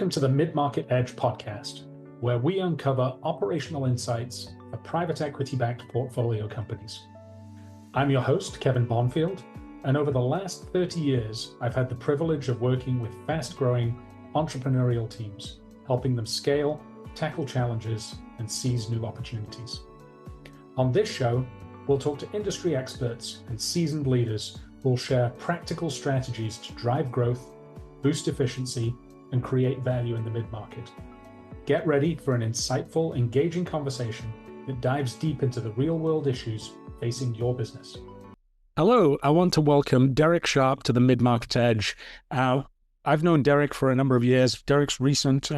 Welcome to the Mid-Market Edge podcast, where we uncover operational insights for private equity-backed portfolio companies. I'm your host, Kevin Bonfield, and over the last 30 years, I've had the privilege of working with fast-growing entrepreneurial teams, helping them scale, tackle challenges, and seize new opportunities. On this show, we'll talk to industry experts and seasoned leaders who will share practical strategies to drive growth, boost efficiency, and create value in the mid-market. Get ready for an insightful, engaging conversation that dives deep into the real-world issues facing your business. Hello, I want to welcome Derek Sharp to the Mid-Market Edge. I've known Derek for a number of years. Derek's recent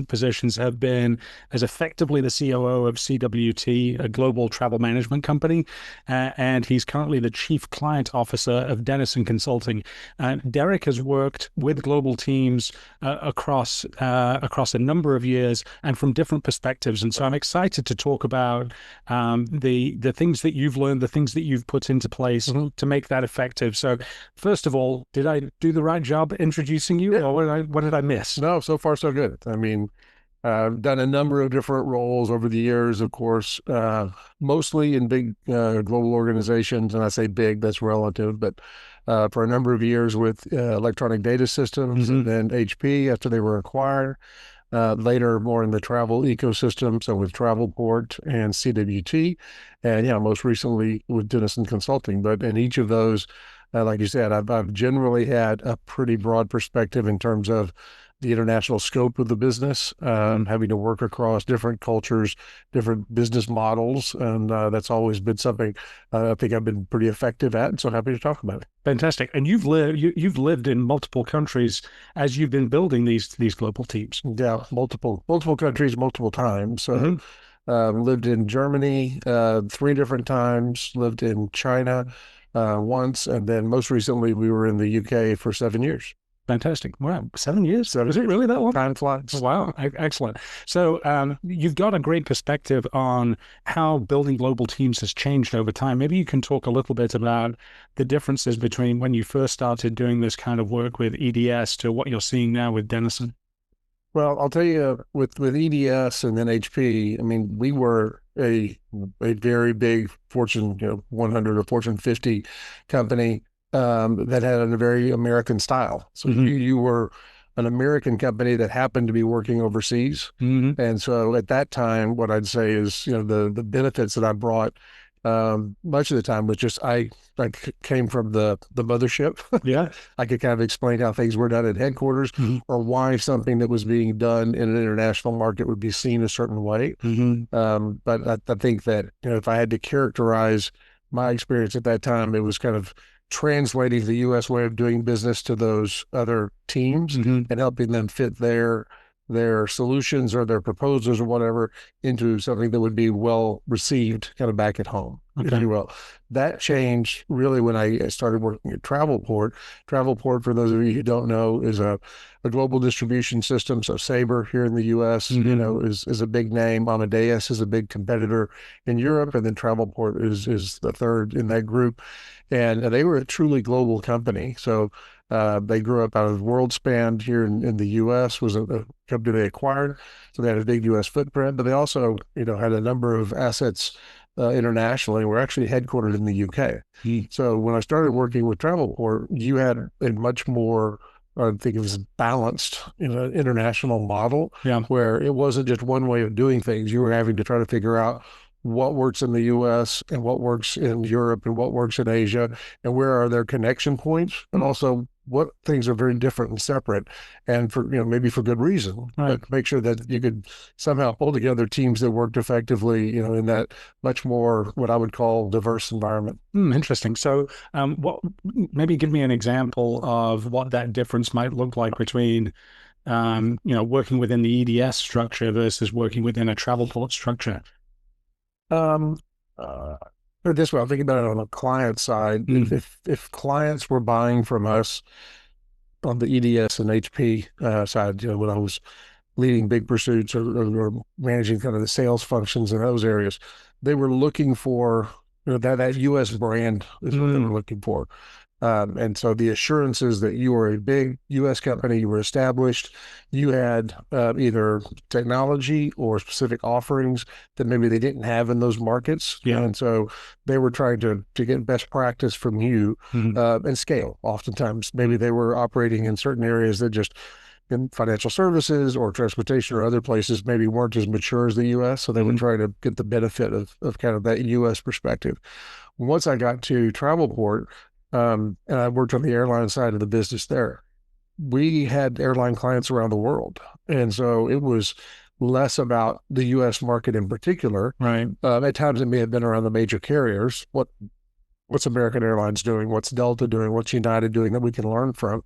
positions have been as effectively the COO of CWT, a global travel management company, and he's currently the Chief Client Officer of Denison Consulting. Derek has worked with global teams across a number of years and from different perspectives. And so I'm excited to talk about the things that you've learned, the things that you've put into place to make that effective. So first of all, did I do the right job introducing you, or what did I miss? No, so far so good. I mean, I've done a number of different roles over the years, of course, mostly in big global organizations. And I say big, that's relative, but for a number of years with electronic data systems and then HP after they were acquired. Later, more in the travel ecosystem, so with Travelport and CWT, and most recently with Denison Consulting. But in each of those, like you said, I've generally had a pretty broad perspective in terms of the international scope of the business, having to work across different cultures, different business models, and that's always been something I think I've been pretty effective at, and so happy to talk about it. Fantastic. And you've lived in multiple countries as you've been building these global teams. Yeah, multiple countries, multiple times. So lived in Germany 3 different times, lived in China once, and then most recently we were in the UK for 7 years. Fantastic. Wow. 7 years? Is it really that long? Time flies. Wow. Excellent. So you've got a great perspective on how building global teams has changed over time. Maybe you can talk a little bit about the differences between when you first started doing this kind of work with EDS to what you're seeing now with Denison. Well, I'll tell you, with EDS and then HP, I mean, we were a very big Fortune 100 or Fortune 50 company that had a very American style. So you were an American company that happened to be working overseas. And so at that time, what I'd say is, the benefits that I brought much of the time was just I came from the mothership. Yeah. I could kind of explain how things were done at headquarters or why something that was being done in an international market would be seen a certain way. But I think that, if I had to characterize my experience at that time, it was kind of translating the U.S. way of doing business to those other teams and helping them fit their solutions or their proposals or whatever into something that would be well received kind of back at home, if you will. That changed really when I started working at Travelport. Travelport, for those of you who don't know, is a global distribution system. So Sabre here in the U.S., is a big name. Amadeus is a big competitor in Europe, and then Travelport is the third in that group. And they were a truly global company. So they grew up out of WorldSpan here in the U.S., was a company they acquired. So they had a big U.S. footprint, but they also, had a number of assets internationally. We're actually headquartered in the U.K. So when I started working with Travelport, you had a much more, I think it was balanced international model where it wasn't just one way of doing things. You were having to try to figure out what works in the U.S. and what works in Europe and what works in Asia, and where are their connection points, and also what things are very different and separate, and for maybe for good reason, but make sure that you could somehow pull together teams that worked effectively, in that much more what I would call diverse environment. Interesting. So, maybe give me an example of what that difference might look like between, working within the EDS structure versus working within a Travelport structure. This way, I'm thinking about it on the client side. If clients were buying from us on the EDS and HP side, when I was leading big pursuits or managing kind of the sales functions in those areas, they were looking for that U.S. brand is what they were looking for. And so the assurances that you were a big U.S. company, you were established, you had either technology or specific offerings that maybe they didn't have in those markets. Yeah. And so they were trying to get best practice from you and scale. Oftentimes, maybe they were operating in certain areas that just in financial services or transportation or other places maybe weren't as mature as the U.S. So they would try to get the benefit of kind of that U.S. perspective. Once I got to Travelport, and I worked on the airline side of the business there, we had airline clients around the world. And so it was less about the U.S. market in particular. Right. At times it may have been around the major carriers. What's American Airlines doing? What's Delta doing? What's United doing that we can learn from?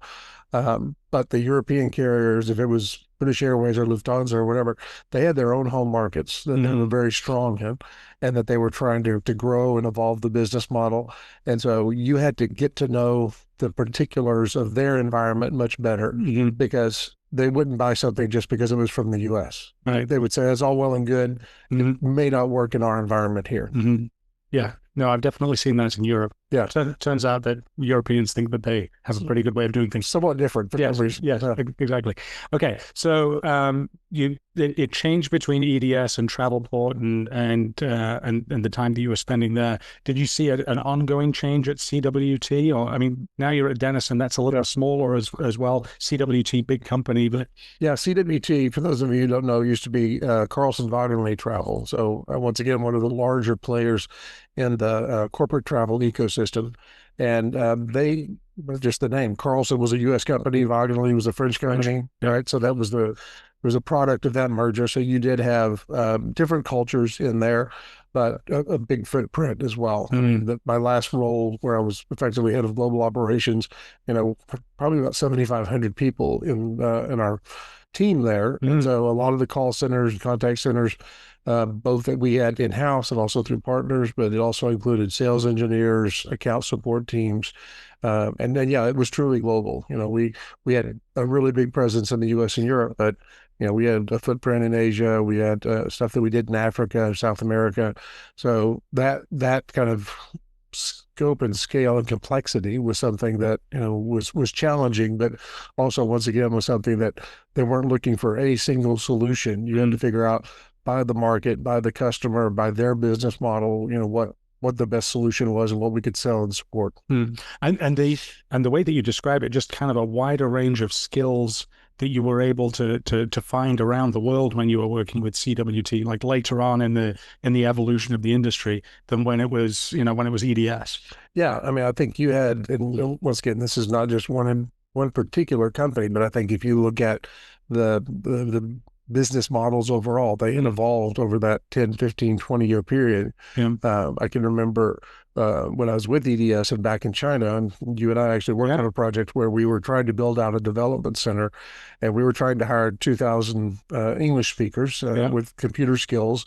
But the European carriers, if it was British Airways or Lufthansa or whatever, they had their own home markets that they were very strong in and that they were trying to grow and evolve the business model. And so you had to get to know the particulars of their environment much better because they wouldn't buy something just because it was from the U.S. Right. They would say, it's all well and good. It may not work in our environment here. Yeah. No, I've definitely seen that in Europe. Yeah. Turns out that Europeans think that they have a pretty good way of doing things. Somewhat different for some reason. Yes, exactly. Okay, so it changed between EDS and Travelport and the time that you were spending there. Did you see an ongoing change at CWT? Or I mean, now you're at Denison, that's a little smaller as well. CWT, big company, but yeah, CWT, for those of you who don't know, used to be Carlson Wagonlit Travel. So once again, one of the larger players in the corporate travel ecosystem. And they, just the name, Carlson was a U.S. company, Wagonlit was a French company, right? So that was a product of that merger. So you did have different cultures in there, but a big footprint as well. I mean, my last role, where I was effectively head of global operations, probably about 7,500 people in our team there. And so a lot of the call centers and contact centers, both that we had in-house and also through partners, but it also included sales engineers, account support teams. And then, it was truly global. We had a really big presence in the U.S. and Europe, but we had a footprint in Asia. We had stuff that we did in Africa, South America. So that kind of scope and scale and complexity was something that was challenging, but also once again was something that they weren't looking for a single solution. You had to figure out by the market, by the customer, by their business model, what the best solution was and what we could sell and support. And the way that you describe it, just kind of a wider range of skills that you were able to find around the world when you were working with CWT, like later on in the evolution of the industry than when it was EDS. Yeah, I mean, I think you had, and once again, this is not just one particular company, but I think if you look at the business models overall, they evolved over that 10, 15, 20-year period. I can remember when I was with EDS and back in China, and you and I actually worked on a project where we were trying to build out a development center, and we were trying to hire 2,000 English speakers with computer skills.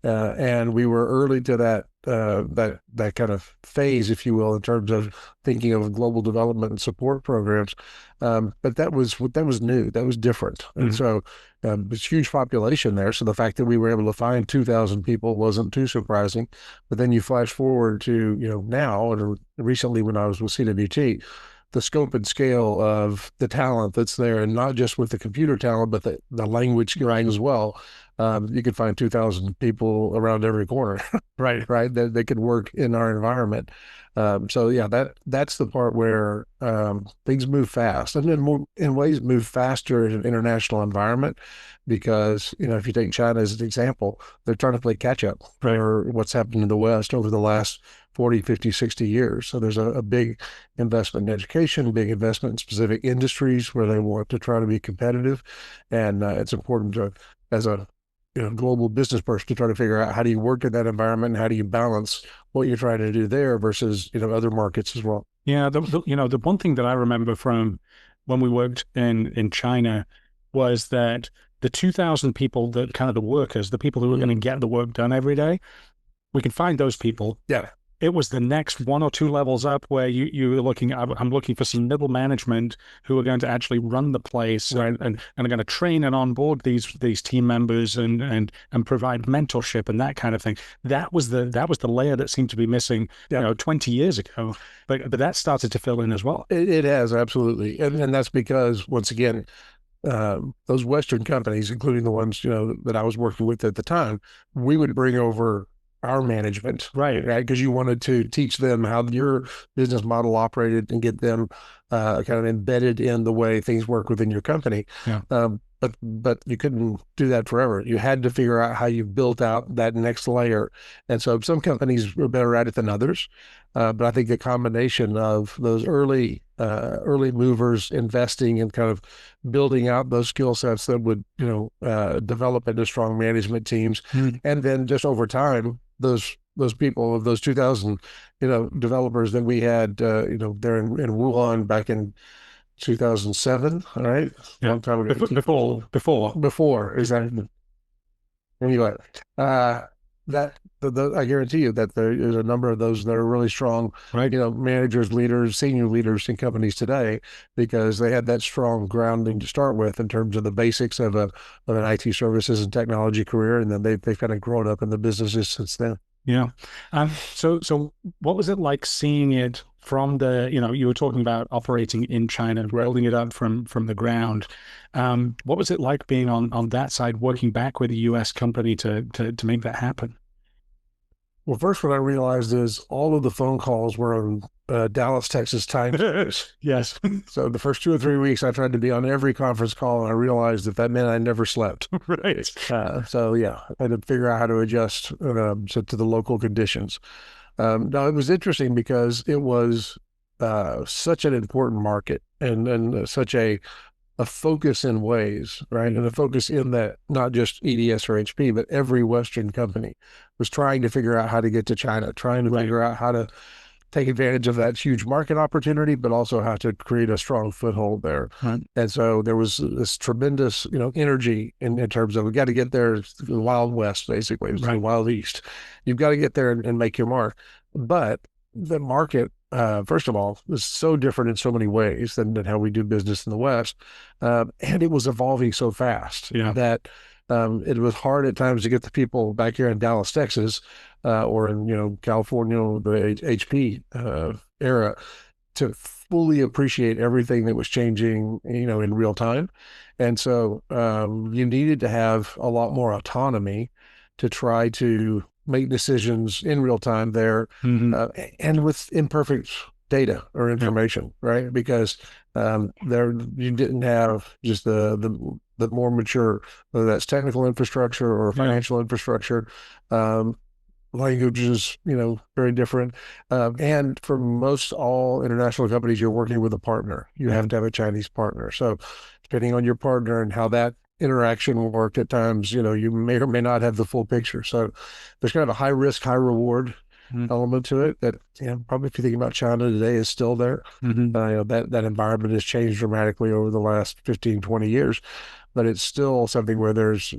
And we were early to that kind of phase, if you will, in terms of thinking of global development and support programs. But that was new, that was different. And so there's huge population there. So the fact that we were able to find 2,000 people wasn't too surprising. But then you flash forward to, now, and recently when I was with CWT, the scope and scale of the talent that's there, and not just with the computer talent, but the language as well. You could find 2,000 people around every corner, right? That could work in our environment. So yeah, that's the part where things move fast, and then more in ways move faster in an international environment, because if you take China as an example, they're trying to play catch up for what's happened in the West over the last 40, 50, 60 years. So there's a big investment in education, big investment in specific industries where they want to try to be competitive, and it's important to, as a global business person, to try to figure out how do you work in that environment and how do you balance what you're trying to do there versus other markets as well. Yeah, the one thing that I remember from when we worked in China was that the 2,000 people, that kind of the workers, the people who are going to get the work done every day, we can find those people it was the next one or two levels up where you were looking. I'm looking for some middle management who are going to actually run the place, Right. and are going to train and onboard these team members and provide mentorship and that kind of thing. That was the layer that seemed to be missing, Yeah. 20 years ago. But that started to fill in as well. It has, absolutely. And that's because, once again, those Western companies, including the ones, that I was working with at the time, we would bring over our management, Right. right? Because you wanted to teach them how your business model operated and get them kind of embedded in the way things work within your company. Yeah. But you couldn't do that forever. You had to figure out how you built out that next layer. And so some companies were better at it than others. But I think the combination of those early movers investing and kind of building out those skill sets that would, develop into strong management teams, and then just over time, those people of those 2000, developers that we had, there in Wuhan back in 2007. All right, a long time ago. Before, exactly. Anyway, that I guarantee you that there is a number of those that are really strong, Right. managers, leaders, senior leaders in companies today, because they had that strong grounding to start with in terms of the basics of an IT services and technology career, and then they've kind of grown up in the businesses since then. Yeah. So what was it like seeing it from you were talking about operating in China, building it up from the ground. What was it like being on that side, working back with a US company to make that happen? Well, first, what I realized is all of the phone calls were on Dallas, Texas time. Yes. So the first 2 or 3 weeks, I tried to be on every conference call, and I realized that meant I never slept. Right. So yeah, I had to figure out how to adjust to the local conditions. Now, it was interesting because it was such an important market, and such a focus in ways, right? And a focus in that not just EDS or HP, but every Western company was trying to figure out how to get to China, trying to figure out how to take advantage of that huge market opportunity, but also how to create a strong foothold there. Right. And so there was this tremendous, energy in terms of, we got to get there, the Wild West, basically. It was the Wild East. You've got to get there and make your mark. But the market, first of all, was so different in so many ways than how we do business in the West. And it was evolving so fast that it was hard at times to get the people back here in Dallas, Texas, or in, California, the HP era, to fully appreciate everything that was changing, in real time. And so you needed to have a lot more autonomy to try to make decisions in real time there, and with imperfect data or information, right? Because there you didn't have just the more mature, whether that's technical infrastructure or financial infrastructure, languages, very different. And for most all international companies, you're working with a partner. You have to have a Chinese partner. So depending on your partner and how that interaction worked at times, you may or may not have the full picture. So there's kind of a high risk, high reward element to it that, probably, if you think about China today, is still there. That environment has changed dramatically over the last 15, 20 years, but it's still something where there's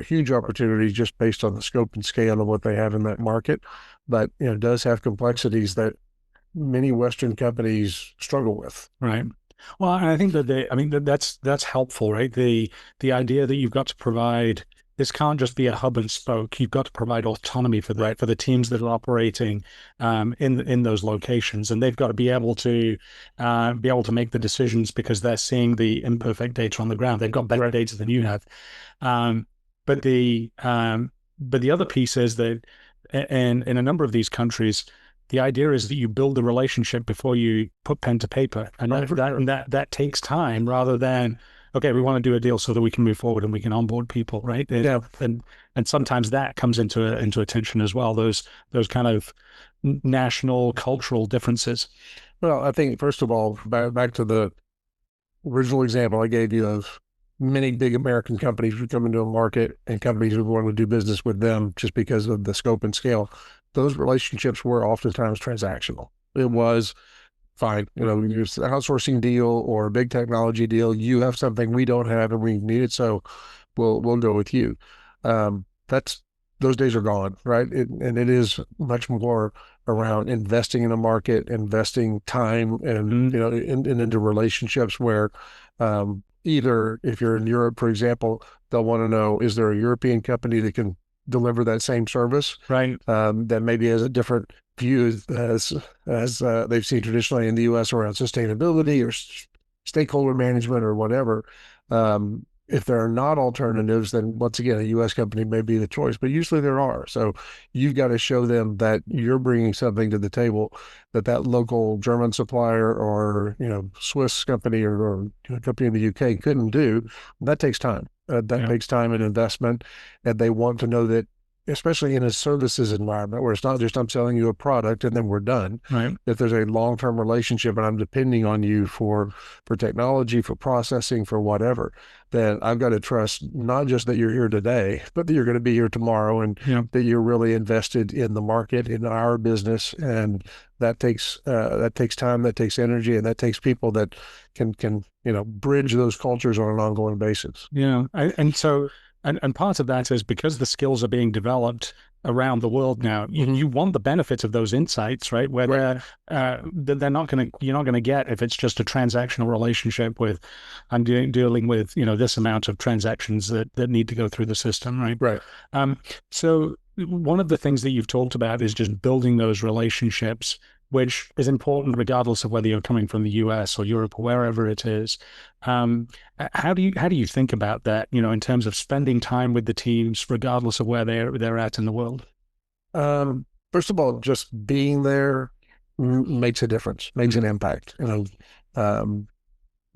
huge opportunities just based on the scope and scale of what they have in that market. But, it does have complexities that many Western companies struggle with. Right. Well, I think that's helpful, right? The idea that you've got to provide, this can't just be a hub and spoke. You've got to provide autonomy for the teams that are operating in those locations, and they've got to be able to make the decisions because they're seeing the imperfect data on the ground. They've got better data than you have. But the other piece is that in a number of these countries, the idea is that you build the relationship before you put pen to paper, and that takes time, rather than, okay, we want to do a deal so that we can move forward and we can onboard people, right? And sometimes that comes into attention as well. Those kind of national cultural differences. Well, I think, first of all, back to the original example I gave you of many big American companies would come into a market and companies would want to do business with them just because of the scope and scale. Those relationships were oftentimes transactional. It was fine, it's an outsourcing deal or a big technology deal. You have something we don't have and we need it, so we'll go with you. That's those days are gone, right? And it is much more around investing in a market, investing time and, into relationships where either if you're in Europe, for example, they'll want to know, is there a European company that can deliver that same service? Right. That maybe has a different view as they've seen traditionally in the U.S. around sustainability or stakeholder management or whatever. If there are not alternatives, then once again, a U.S. company may be the choice, but usually there are. So you've got to show them that you're bringing something to the table that local German supplier or, Swiss company or company in the UK couldn't do. That takes time. That takes time and investment. And they want to know that, especially in a services environment where it's not just I'm selling you a product and then we're done. Right. If there's a long-term relationship and I'm depending on you for technology, for processing, for whatever, then I've got to trust not just that you're here today, but that you're going to be here tomorrow and that you're really invested in the market, in our business. And that takes time, that takes energy, and that takes people that can bridge those cultures on an ongoing basis. Yeah. And part of that is because the skills are being developed around the world now, you want the benefits of those insights, right? Where they're not going to, you're not going to get if it's just a transactional relationship with, I'm dealing with, this amount of transactions that need to go through the system, right? Right. So one of the things that you've talked about is just building those relationships, which is important regardless of whether you're coming from the US or Europe or wherever it is. How do you think about that, in terms of spending time with the teams, regardless of where they're at in the world? First of all, just being there makes a difference, makes an impact. There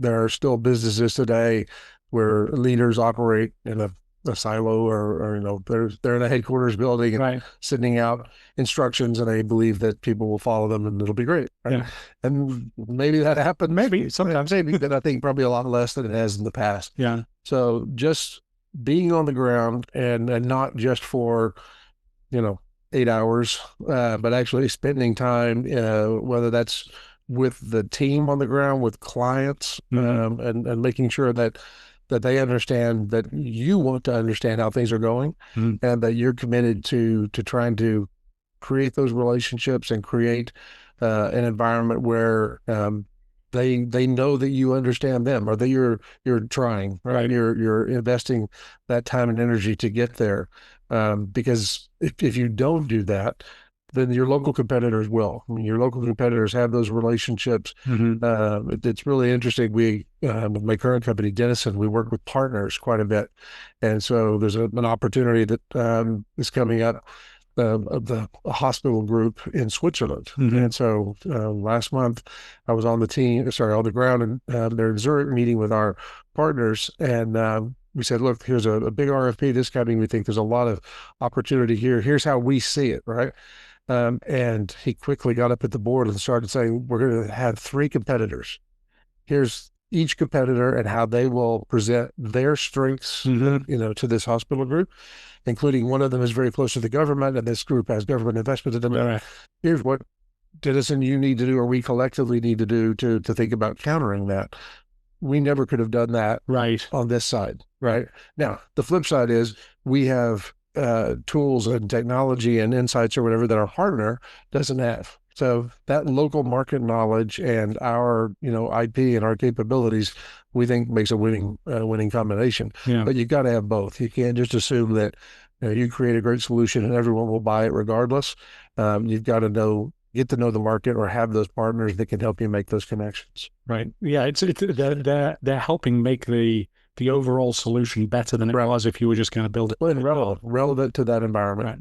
are still businesses today where leaders operate in a silo or they're in a headquarters building and Right. sending out instructions and they believe that people will follow them and it'll be great. Right? Yeah. And maybe that happens. Maybe sometimes, but I think probably a lot less than it has in the past. Yeah. So just being on the ground and not just for, 8 hours, but actually spending time, whether that's with the team on the ground, with clients, and making sure that they understand that you want to understand how things are going and that you're committed to trying to create those relationships and create an environment where they know that you understand them or that you're trying, right? You're investing that time and energy to get there. Because if you don't do that, then your local competitors will. I mean, your local competitors have those relationships. It's really interesting. We, with my current company, Denison, we work with partners quite a bit. And so there's an opportunity that is coming up of the hospital group in Switzerland. And so last month I was on the ground and they're in Zurich meeting with our partners. And we said, look, here's a big RFP this coming. We think there's a lot of opportunity here. Here's how we see it, right? And he quickly got up at the board and started saying, we're going to have 3 competitors. Here's each competitor and how they will present their strengths, to this hospital group, including one of them is very close to the government, and this group has government investment in them. Right. Here's what Denison you need to do, or we collectively need to do to think about countering that. We never could have done that on this side, right? Now, the flip side is we have tools and technology and insights or whatever that our partner doesn't have. So that local market knowledge and our, IP and our capabilities, we think makes a winning combination. Yeah. But you've got to have both. You can't just assume that you create a great solution and everyone will buy it regardless. You've got to get to know the market or have those partners that can help you make those connections. Right. Yeah. They're helping make the overall solution better than it was if you were just going to build it. Well, and relevant to that environment. Right.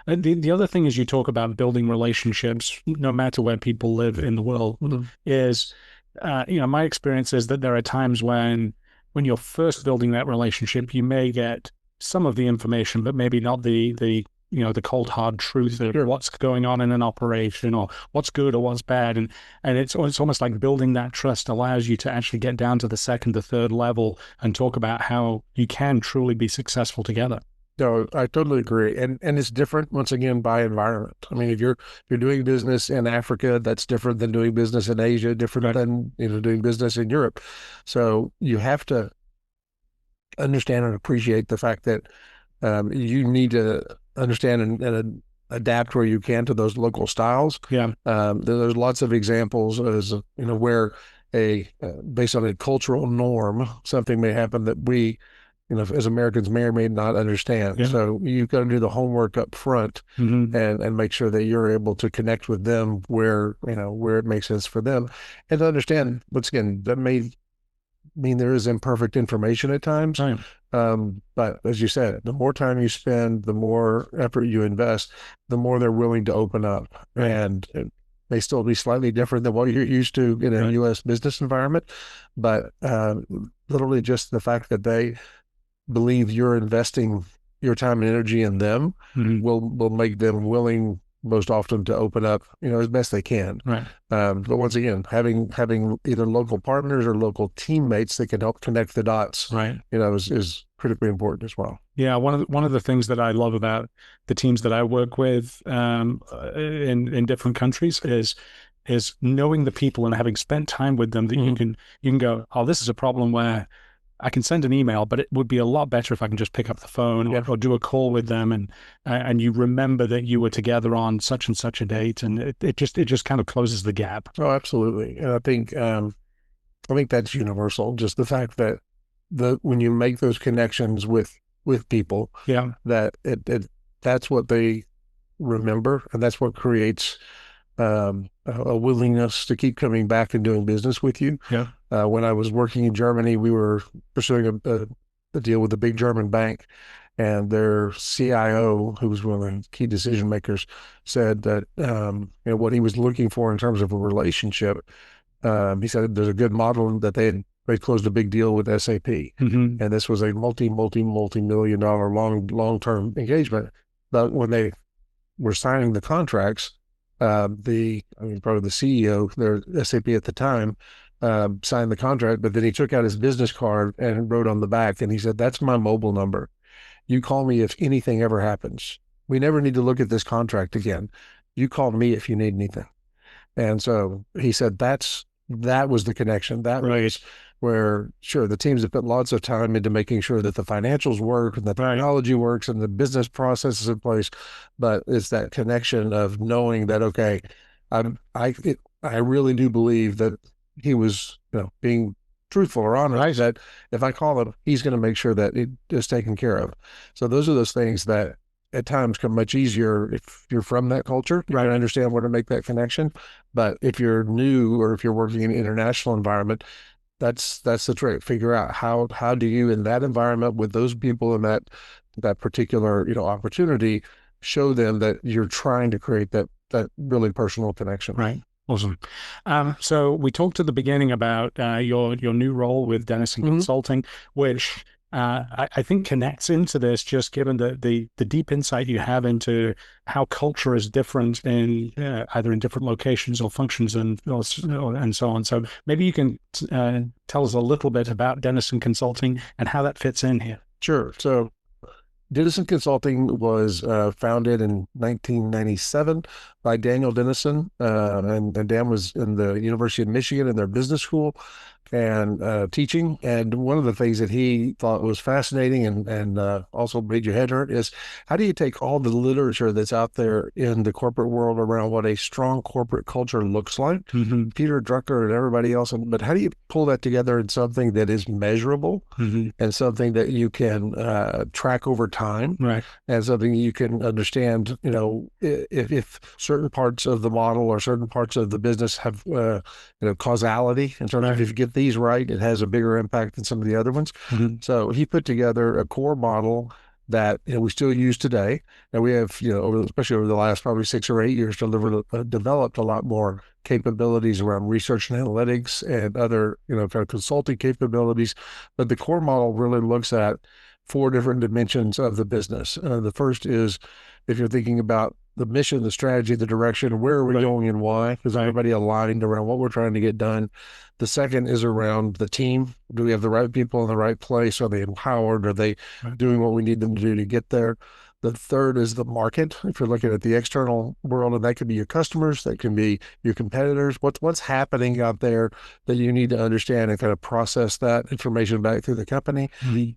And the other thing is you talk about building relationships, no matter where people live in the world, is, my experience is that there are times when you're first building that relationship, you may get some of the information, but maybe not the cold hard truth of what's going on in an operation or what's good or what's bad. And it's almost like building that trust allows you to actually get down to the second or third level and talk about how you can truly be successful together. No, I totally agree. And it's different, once again, by environment. I mean, if you're doing business in Africa, that's different than doing business in Asia, different than, doing business in Europe. So you have to understand and appreciate the fact that you need to understand and adapt where you can to those local styles. Yeah. There's lots of examples as where based on a cultural norm, something may happen that we, as Americans may or may not understand. Yeah. So you've got to do the homework up front and make sure that you're able to connect with them where it makes sense for them, and to understand, once again, that may mean there is imperfect information at times. Right. But as you said, the more time you spend, the more effort you invest, the more they're willing to open up. Right. And it may still be slightly different than what you're used to in a U.S. business environment, but literally just the fact that they believe you're investing your time and energy in them will make them willing most often to open up, as best they can. Right. But once again, having either local partners or local teammates that can help connect the dots, right, is critically important as well. Yeah, one of the things that I love about the teams that I work with in different countries is knowing the people and having spent time with them that you can go, oh, this is a problem where I can send an email, but it would be a lot better if I can just pick up the phone or do a call with them, and you remember that you were together on such and such a date, and it just kind of closes the gap. Oh, absolutely. And I think that's universal. Just the fact that when you make those connections with people, that that's what they remember, and that's what creates a willingness to keep coming back and doing business with you. Yeah. When I was working in Germany, we were pursuing a deal with a big German bank, and their CIO, who was one of the key decision makers, said that what he was looking for in terms of a relationship. He said there's a good model that they closed a big deal with SAP, and this was a multi-million dollar long-term engagement. But when they were signing the contracts, probably the CEO, their SAP at the time, signed the contract, but then he took out his business card and wrote on the back, and he said, "That's my mobile number. You call me if anything ever happens. We never need to look at this contract again. You call me if you need anything." And so he said that was the connection. That was where, sure, the teams have put lots of time into making sure that the financials work and the technology works and the business processes in place, but it's that connection of knowing that, okay, I really do believe that he was, being truthful or honest, that if I call him, he's going to make sure that it is taken care of. So those are those things that at times come much easier if you're from that culture, right? Understand where to make that connection. But if you're new or if you're working in an international environment, that's the trick. Figure out how do you, in that environment with those people in that particular opportunity, show them that you're trying to create that really personal connection. Right. Awesome. So we talked at the beginning about your new role with Denison Consulting, which I think connects into this, just given the deep insight you have into how culture is different in either in different locations or functions and so on. So maybe you can tell us a little bit about Denison Consulting and how that fits in here. Sure. So Denison Consulting was founded in 1997 by Daniel Denison, and Dan was in the University of Michigan in their business school and teaching. And one of the things that he thought was fascinating and also made your head hurt is, how do you take all the literature that's out there in the corporate world around what a strong corporate culture looks like, Peter Drucker and everybody else, but how do you pull that together in something that is measurable and something that you can track over time, right? And something you can understand, if certain parts of the model or certain parts of the business have, causality in terms of, if you get these right, it has a bigger impact than some of the other ones. So he put together a core model that we still use today, and we have, especially over the last probably 6 or 8 years, developed a lot more capabilities around research and analytics and other, kind of consulting capabilities. But the core model really looks at 4 different dimensions of the business. The first is, if you're thinking about the mission, the strategy, the direction, where are we going and why? Is everybody aligned around what we're trying to get done? The second is around the team. Do we have the right people in the right place? Are they empowered? Are they doing what we need them to do to get there? The third is the market. If you're looking at the external world, and that could be your customers, that can be your competitors, what's happening out there that you need to understand and kind of process that information back through the company.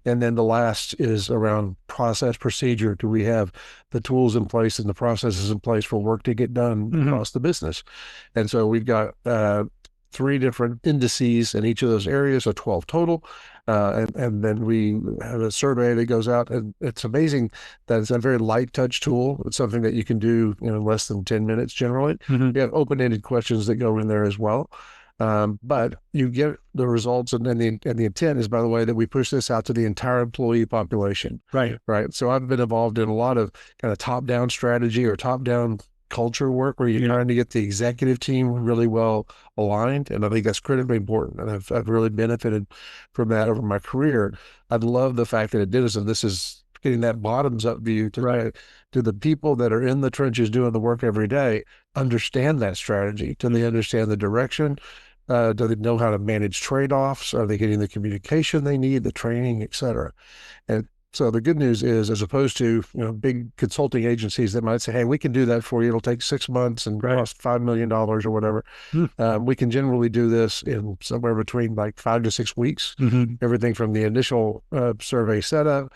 And then the last is around process procedure. Do we have the tools in place and the processes in place for work to get done across the business? And so we've got 3 different indices in each of those areas, so 12 total. And then we have a survey that goes out, and it's amazing that it's a very light touch tool. It's something that you can do in less than 10 minutes generally. We have open-ended questions that go in there as well. But you get the results, and then the intent is, by the way, that we push this out to the entire employee population. Right. So I've been involved in a lot of kind of top-down strategy or top-down culture work where you're trying to get the executive team really well aligned. And I think that's critically important. And I've really benefited from that over my career. I love the fact that at Denison, this is getting that bottoms up view to the people that are in the trenches doing the work every day, understand that strategy. Do they understand the direction? Do they know how to manage trade-offs? Are they getting the communication they need, the training, et cetera? And so the good news is, as opposed to big consulting agencies that might say, "Hey, we can do that for you. It'll take 6 months and cost $5 million or whatever." We can generally do this in somewhere between like 5 to 6 weeks. Everything from the initial survey setup.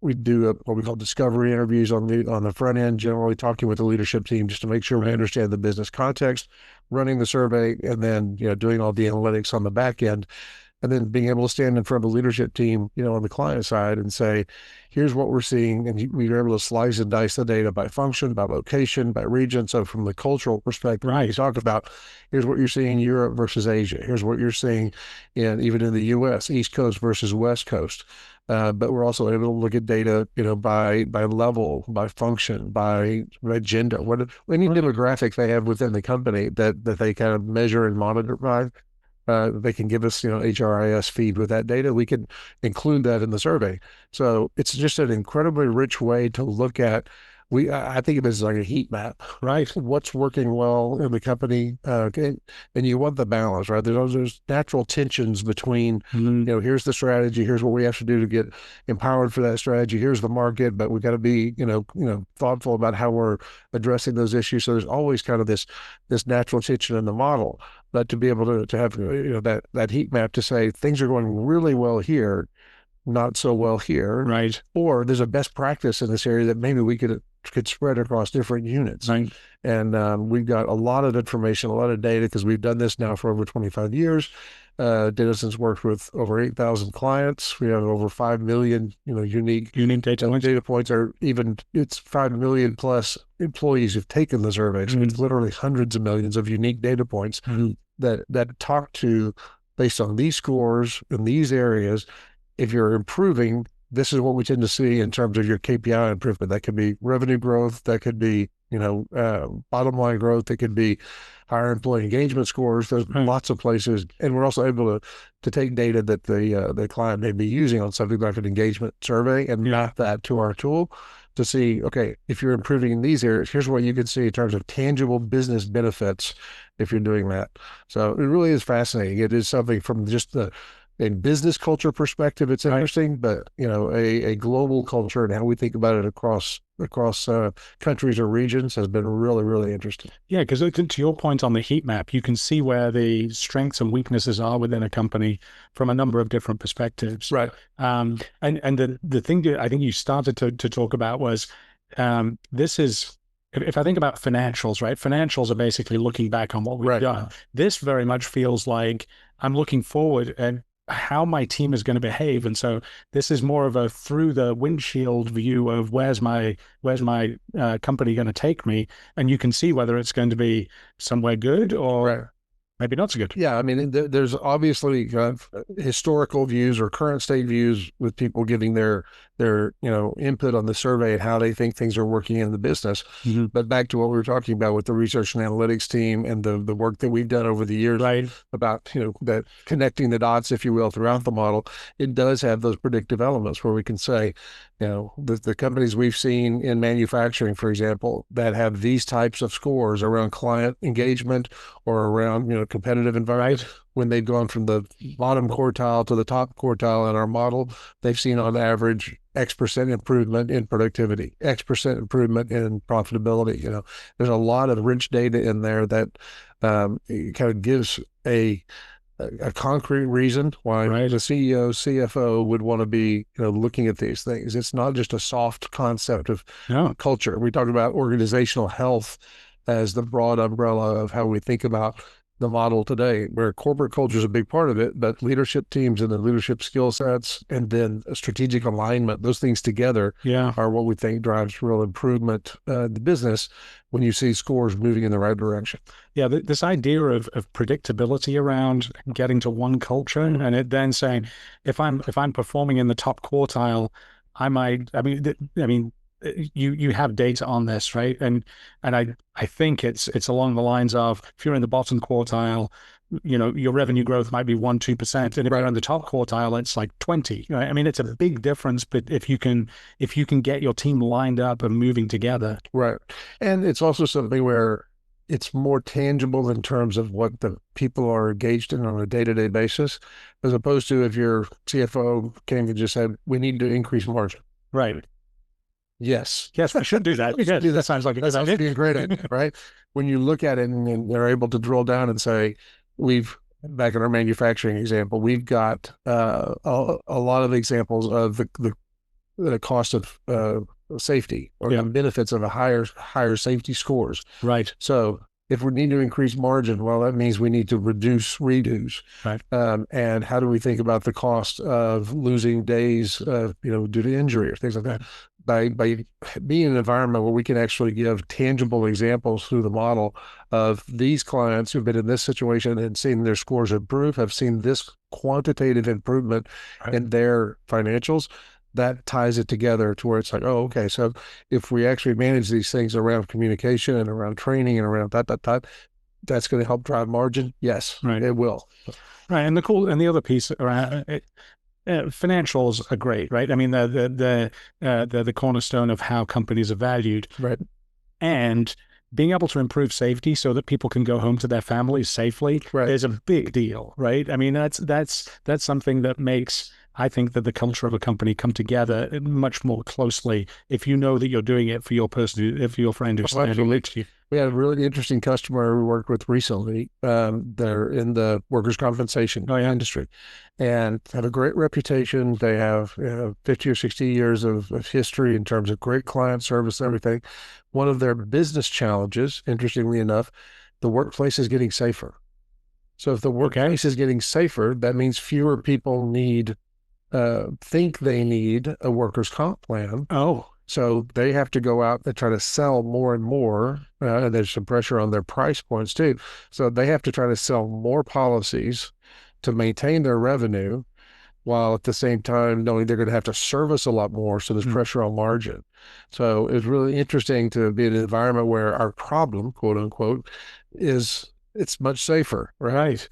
We do what we call discovery interviews on the front end, generally talking with the leadership team just to make sure we understand the business context, running the survey, and then doing all the analytics on the back end. And then being able to stand in front of the leadership team, on the client side and say, here's what we're seeing. And we are able to slice and dice the data by function, by location, by region. So from the cultural perspective, you talk about, here's what you're seeing in Europe versus Asia. Here's what you're seeing even in the US, East Coast versus West Coast. But we're also able to look at data, by level, by function, by gender, any demographic they have within the company that they kind of measure and monitor by. They can give us, HRIS feed with that data. We can include that in the survey. So it's just an incredibly rich way to look at. I think of it as like a heat map, right? What's working well in the company, and you want the balance, right? There's natural tensions between, here's the strategy, here's what we have to do to get empowered for that strategy. Here's the market, but we've got to be, thoughtful about how we're addressing those issues. So there's always kind of this natural tension in the model. But to be able to have that heat map to say things are going really well here, not so well here, right? Or there's a best practice in this area that maybe we could spread across different units, right? And we've got a lot of information, a lot of data, because we've done this now for over 25 years. Denison's worked with over 8,000 clients. We have over 5 million, unique data points, or even it's 5 million plus employees who've taken the survey. So it's literally hundreds of millions of unique data points that talk to, based on these scores in these areas. If you're improving, this is what we tend to see in terms of your KPI improvement. That could be revenue growth. That could be, bottom line growth. It could be higher employee engagement scores. There's lots of places. And we're also able to take data that the client may be using on something like an engagement survey and map that to our tool to see, okay, if you're improving in these areas, here's what you can see in terms of tangible business benefits if you're doing that. So it really is fascinating. It is something from just a business culture perspective, it's interesting, but a global culture and how we think about it across countries or regions has been really, really interesting. Yeah, because to your point on the heat map, you can see where the strengths and weaknesses are within a company from a number of different perspectives. Right. And the thing that I think you started to talk about was this is. If I think about financials, right? Financials are basically looking back on what we've done. This very much feels like I'm looking forward and how my team is going to behave. And so this is more of a through the windshield view of where's my company going to take me. And you can see whether it's going to be somewhere good or maybe not so good. Yeah, I mean, there's obviously historical views or current state views with people giving their input on the survey and how they think things are working in the business. But back to what we were talking about with the research and analytics team and the work that we've done over the years about that connecting the dots, if you will, throughout the model, it does have those predictive elements where we can say, the companies we've seen in manufacturing, for example, that have these types of scores around client engagement or around competitive environment, when they've gone from the bottom quartile to the top quartile in our model, they've seen on average X% improvement in productivity, X% improvement in profitability. There's a lot of rich data in there that it kind of gives a concrete reason why the CEO, CFO would want to be, looking at these things. It's not just a soft concept of culture. We talked about organizational health as the broad umbrella of how we think about the model today, where corporate culture is a big part of it, but leadership teams and the leadership skill sets and then a strategic alignment, those things together are what we think drives real improvement in the business when you see scores moving in the right direction. Yeah, this idea of predictability around getting to one culture and it then saying, if I'm performing in the top quartile, I mean, you have data on this, right? And I think it's along the lines of, if you're in the bottom quartile, your revenue growth might be 1-2%, and if you're in the top quartile, it's like 20. Right? I mean, it's a big difference, but if you can get your team lined up and moving together, right? And it's also something where it's more tangible in terms of what the people are engaged in on a day-to-day basis, as opposed to if your CFO came and just said, "We need to increase margin." Right. Yes, we should do that. Yes, that sounds like a great idea, right? When you look at it and they're able to drill down and say, back in our manufacturing example, we've got a lot of examples of the cost of safety or the benefits of a higher safety scores. Right. So if we need to increase margin, well, that means we need to reduce redos. Right. And how do we think about the cost of losing days, due to injury or things like that? By being in an environment where we can actually give tangible examples through the model of these clients who've been in this situation and seen their scores improve, have seen this quantitative improvement in their financials, that ties it together to where it's like, oh, okay, so if we actually manage these things around communication and around training and around that's going to help drive margin. Yes, it will. Right, and the other piece around it, financials are great, right? I mean, they're the cornerstone of how companies are valued, right? And being able to improve safety so that people can go home to their families safely is a big deal, right? I mean, that's something that makes, I think, that the culture of a company come together much more closely if you know that you're doing it for your person, if your friend who's standing next to you. We had a really interesting customer we worked with recently. They're in the workers' compensation industry and have a great reputation. They have 50 or 60 years of history in terms of great client service and everything. One of their business challenges, interestingly enough, the workplace is getting safer. So if the workplace is getting safer, that means fewer people think they need a workers' comp plan. So they have to go out and try to sell more and more. And there's some pressure on their price points too. So they have to try to sell more policies to maintain their revenue, while at the same time knowing they're going to have to service a lot more. So there's pressure on margin. So it's really interesting to be in an environment where our problem, quote unquote, it's much safer, right?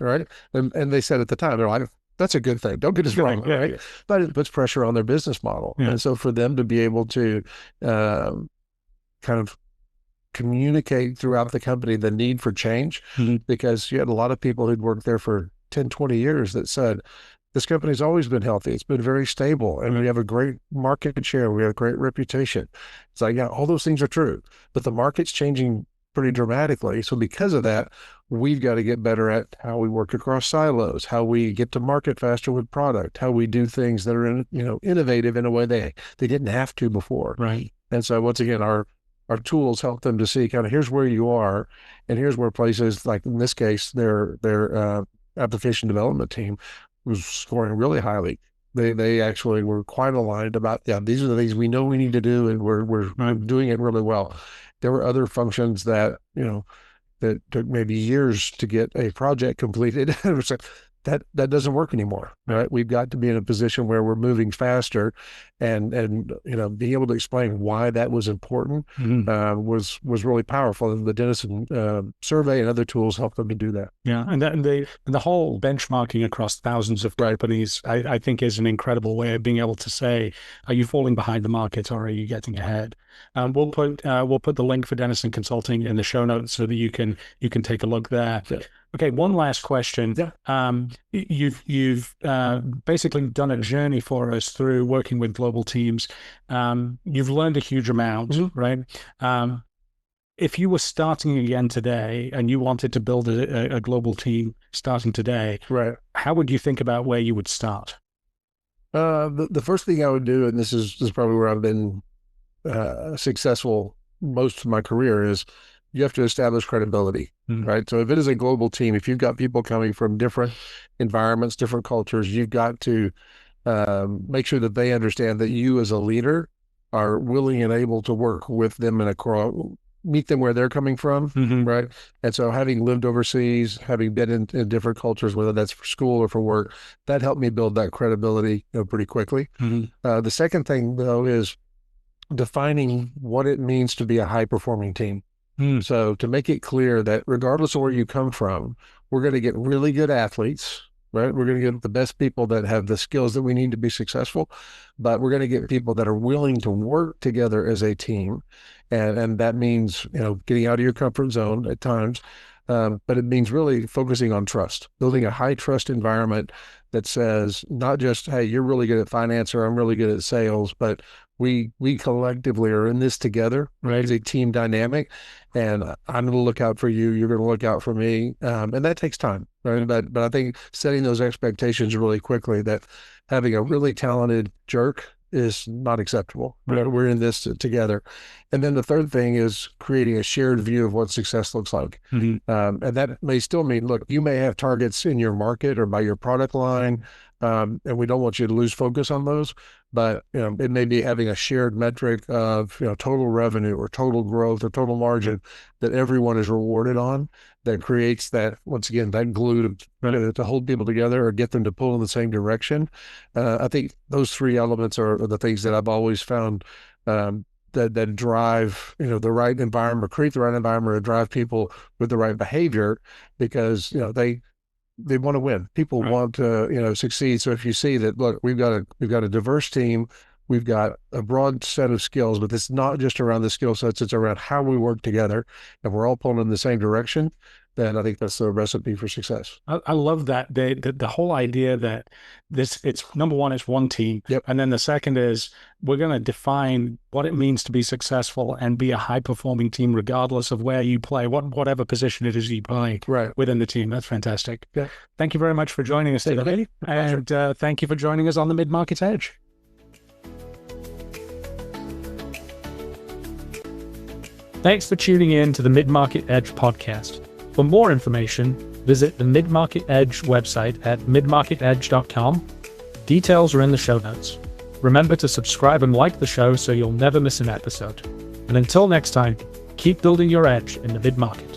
And they said at the time, they're like, that's a good thing. Don't get us wrong, right? But it puts pressure on their business model. And so for them to be able to kind of communicate throughout the company the need for change, because you had a lot of people who'd worked there for 10, 20 years that said, this company's always been healthy. It's been very stable. And we have a great market share. We have a great reputation. It's like, yeah, all those things are true. But the market's changing pretty dramatically. So because of that, we've got to get better at how we work across silos, how we get to market faster with product, how we do things that are innovative in a way they didn't have to before. Right. And so once again, our tools help them to see kind of here's where you are, and here's where places, like in this case, their application development team was scoring really highly. They actually were quite aligned about, these are the things we know we need to do, and we're doing it really well. There were other functions that, that took maybe years to get a project completed. That doesn't work anymore, right? We've got to be in a position where we're moving faster, and being able to explain why that was important was really powerful. And the Denison survey and other tools helped them to do that. Yeah, and the whole benchmarking across thousands of companies, I think, is an incredible way of being able to say, are you falling behind the market or are you getting ahead? We'll put the link for Denison Consulting in the show notes so that you can take a look there. Yeah. Okay, one last question. Yeah. You've basically done a journey for us through working with global teams. You've learned a huge amount, right? If you were starting again today and you wanted to build a global team starting today, right, how would you think about where you would start? The first thing I would do, and this is probably where I've been successful most of my career, is you have to establish credibility, right? So if it is a global team, if you've got people coming from different environments, different cultures, you've got to make sure that they understand that you as a leader are willing and able to work with them and meet them where they're coming from, right? And so having lived overseas, having been in different cultures, whether that's for school or for work, that helped me build that credibility, pretty quickly. The second thing, though, is defining what it means to be a high-performing team. So to make it clear that regardless of where you come from, we're going to get really good athletes, right? We're going to get the best people that have the skills that we need to be successful, but we're going to get people that are willing to work together as a team. And that means, getting out of your comfort zone at times, but it means really focusing on trust, building a high trust environment that says not just, hey, you're really good at finance or I'm really good at sales, but we collectively are in this together, right? As a team dynamic, and I'm going to look out for you. You're going to look out for me. And that takes time, right? But I think setting those expectations really quickly, that having a really talented jerk is not acceptable. Right? We're in this together. And then the third thing is creating a shared view of what success looks like. And that may still mean, look, you may have targets in your market or by your product line, and we don't want you to lose focus on those. But it may be having a shared metric of total revenue or total growth or total margin that everyone is rewarded on, that creates that, once again, that glue to hold people together or get them to pull in the same direction. I think those three elements are the things that I've always found that drive the right environment, or create the right environment, or drive people with the right behavior, because they want to win. People want to, succeed. So if you see that, look, we've got a diverse team, we've got a broad set of skills, but it's not just around the skill sets, it's around how we work together, and we're all pulling in the same direction, then I think that's the recipe for success. I love that. The whole idea that it's number one, it's one team. Yep. And then the second is we're going to define what it means to be successful and be a high performing team, regardless of where you play, whatever position it is you play within the team. That's fantastic. Yeah. Thank you very much for joining us today. And thank you for joining us on the Mid-Market Edge. Thanks for tuning in to the Mid-Market Edge podcast. For more information, visit the Mid-Market Edge website at midmarketedge.com. Details are in the show notes. Remember to subscribe and like the show so you'll never miss an episode. And until next time, keep building your edge in the mid-market.